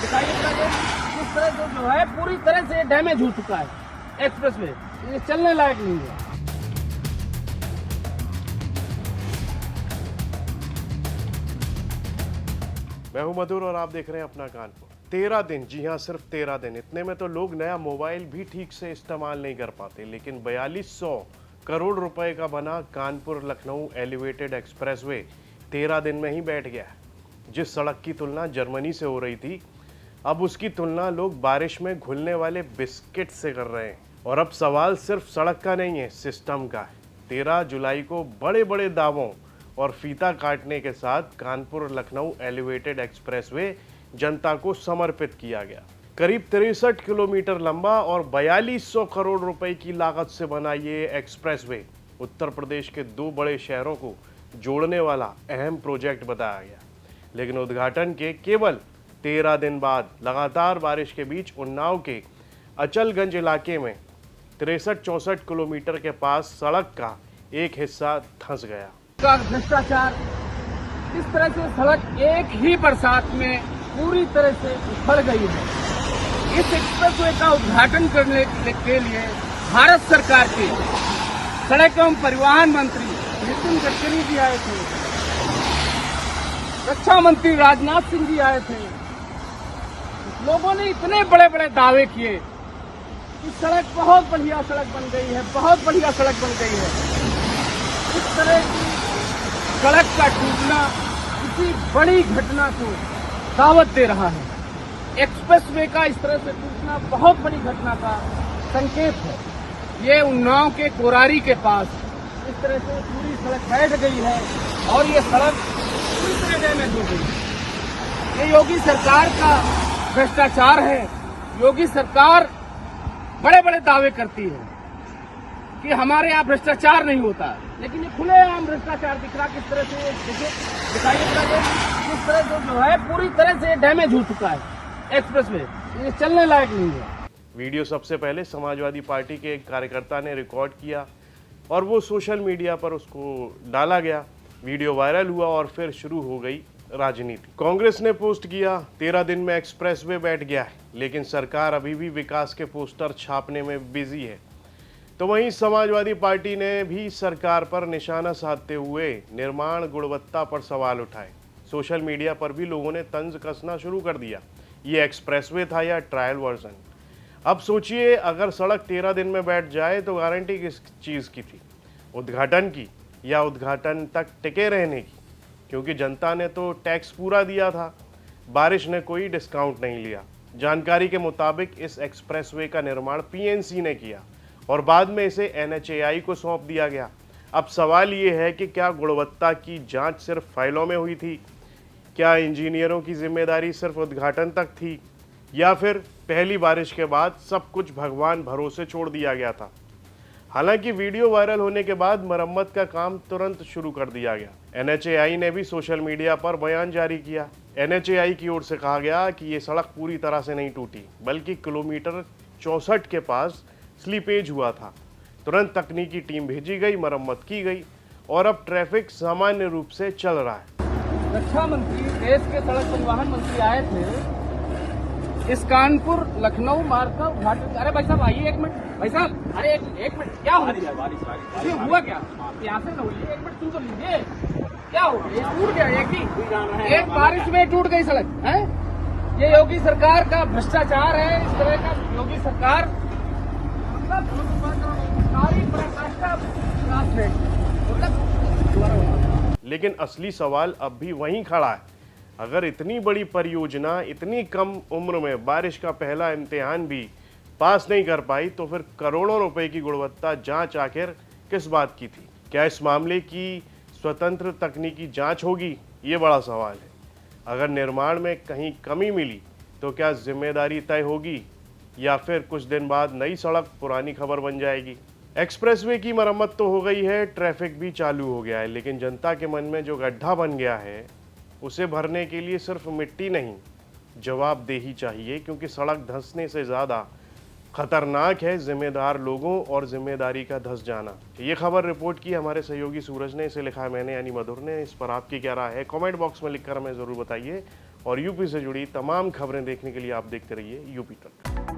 दिखाई पड़ा कि इस तरह जो है पूरी तरह से डैमेज हो चुका है एक्सप्रेस वे, ये चलने लायक नहीं है। मैं हूं मधुर और आप देख रहे हैं अपना कानपुर। 13 दिन, जी हां, सिर्फ 13 दिन। इतने में तो लोग नया मोबाइल भी ठीक से इस्तेमाल नहीं कर पाते, लेकिन 4200 करोड़ रुपए का बना कानपुर लखनऊ एलिवेटेड एक्सप्रेसवे 13 दिन में ही बैठ गया है। जिस सड़क की तुलना जर्मनी से हो रही थी, अब उसकी तुलना लोग बारिश में घुलने वाले बिस्किट से कर रहे हैं। और अब सवाल सिर्फ सड़क का नहीं है, सिस्टम का है। 13 जुलाई को बड़े बड़े दावों और फीता काटने के साथ कानपुर लखनऊ एलिवेटेड एक्सप्रेसवे जनता को समर्पित किया गया। करीब 63 किलोमीटर लंबा और 4200 करोड़ रुपए की लागत से बना ये एक्सप्रेसवे उत्तर प्रदेश के दो बड़े शहरों को जोड़ने वाला अहम प्रोजेक्ट बताया गया। लेकिन उद्घाटन के केवल 13 दिन बाद लगातार बारिश के बीच उन्नाव के अचलगंज इलाके में 63-64 किलोमीटर के पास सड़क का एक हिस्सा धंस गया। का भ्रष्टाचार, इस तरह से सड़क एक ही बरसात में पूरी तरह से उखड़ गई है। इस एक्सप्रेसवे का उद्घाटन करने के लिए भारत सरकार के सड़क एवं परिवहन मंत्री नितिन गडकरी जी आए थे, रक्षा मंत्री राजनाथ सिंह जी आए थे। लोगों ने इतने बड़े बड़े दावे किए कि सड़क बहुत बढ़िया सड़क बन गई है, बहुत बढ़िया सड़क बन गई है। इस तरह की सड़क का टूटना किसी बड़ी घटना को दावत दे रहा है। एक्सप्रेसवे का इस तरह से टूटना बहुत बड़ी घटना का संकेत है। ये उन्नाव के कोरारी के पास इस तरह से पूरी सड़क बैठ गई है और ये सड़क पूरी तरह डैमेज हो गई है। ये योगी सरकार का भ्रष्टाचार है। योगी सरकार बड़े बड़े दावे करती है कि हमारे यहाँ भ्रष्टाचार नहीं होता, लेकिन ये खुलेआम भ्रष्टाचार दिख रहा। किस तरह से देखिए, दिखाई पड़ा कि किस तरह जो है पूरी तरह से डैमेज हो चुका है एक्सप्रेसवे, ये चलने लायक नहीं है। वीडियो सबसे पहले समाजवादी पार्टी के एक कार्यकर्ता ने रिकॉर्ड किया और वो सोशल मीडिया पर उसको डाला गया। वीडियो वायरल हुआ और फिर शुरू हो गई राजनीति। कांग्रेस ने पोस्ट किया, 13 दिन में एक्सप्रेसवे बैठ गया है, लेकिन सरकार अभी भी विकास के पोस्टर छापने में बिजी है। तो वहीं समाजवादी पार्टी ने भी सरकार पर निशाना साधते हुए निर्माण गुणवत्ता पर सवाल उठाए। सोशल मीडिया पर भी लोगों ने तंज कसना शुरू कर दिया, ये एक्सप्रेसवे था या ट्रायल वर्जन। अब सोचिए, अगर सड़क 13 दिन में बैठ जाए तो गारंटी किस चीज़ की थी, उद्घाटन की या उद्घाटन तक टिके रहने की? क्योंकि जनता ने तो टैक्स पूरा दिया था, बारिश ने कोई डिस्काउंट नहीं लिया। जानकारी के मुताबिक इस एक्सप्रेसवे का निर्माण पीएनसी ने किया और बाद में इसे एनएचएआई को सौंप दिया गया। अब सवाल ये है कि क्या गुणवत्ता की जांच सिर्फ फाइलों में हुई थी? क्या इंजीनियरों की जिम्मेदारी सिर्फ उद्घाटन तक थी, या फिर पहली बारिश के बाद सब कुछ भगवान भरोसे छोड़ दिया गया था? हालांकि वीडियो वायरल होने के बाद मरम्मत का काम तुरंत शुरू कर दिया गया। एनएचएआई ने भी सोशल मीडिया पर बयान जारी किया। एनएचएआई की ओर से कहा गया कि ये सड़क पूरी तरह से नहीं टूटी, बल्कि किलोमीटर 64 के पास स्लीपेज हुआ था। तुरंत तकनीकी टीम भेजी गई, मरम्मत की गई और अब ट्रैफिक सामान्य रूप से चल रहा है। रक्षा मंत्री, देश के सड़क परिवहन मंत्री आए थे, इस कानपुर लखनऊ मार्ग का उद्घाटन। अरे भाई साहब आइए, एक मिनट भाई साहब, अरे एक मिनट, क्या हो गया? बारिश हुआ क्या? यहाँ से न हुई, एक मिनट सुन तो लीजिए, क्या हो गया? ये टूट गया, एक बारिश में टूट गई सड़क है। ये योगी सरकार का भ्रष्टाचार है। इस तरह का योगी सरकार लेकिन असली सवाल अब भी वहीं खड़ा है। अगर इतनी बड़ी परियोजना इतनी कम उम्र में बारिश का पहला इम्तिहान भी पास नहीं कर पाई, तो फिर करोड़ों रुपए की गुणवत्ता जांच आखिर किस बात की थी? क्या इस मामले की स्वतंत्र तकनीकी जांच होगी? ये बड़ा सवाल है। अगर निर्माण में कहीं कमी मिली तो क्या जिम्मेदारी तय होगी, या फिर कुछ दिन बाद नई सड़क पुरानी खबर बन जाएगी? एक्सप्रेसवे की मरम्मत तो हो गई है, ट्रैफिक भी चालू हो गया है, लेकिन जनता के मन में जो गड्ढा बन गया है उसे भरने के लिए सिर्फ मिट्टी नहीं, जवाबदेही चाहिए। क्योंकि सड़क धंसने से ज़्यादा खतरनाक है जिम्मेदार लोगों और जिम्मेदारी का धंस जाना। ये खबर रिपोर्ट की हमारे सहयोगी सूरज ने, इसे लिखा है मैंने यानी मधुर ने। इस पर आपकी क्या राय है? कमेंट बॉक्स में लिखकर हमें ज़रूर बताइए और यूपी से जुड़ी तमाम खबरें देखने के लिए आप देखते रहिए यूपी तक।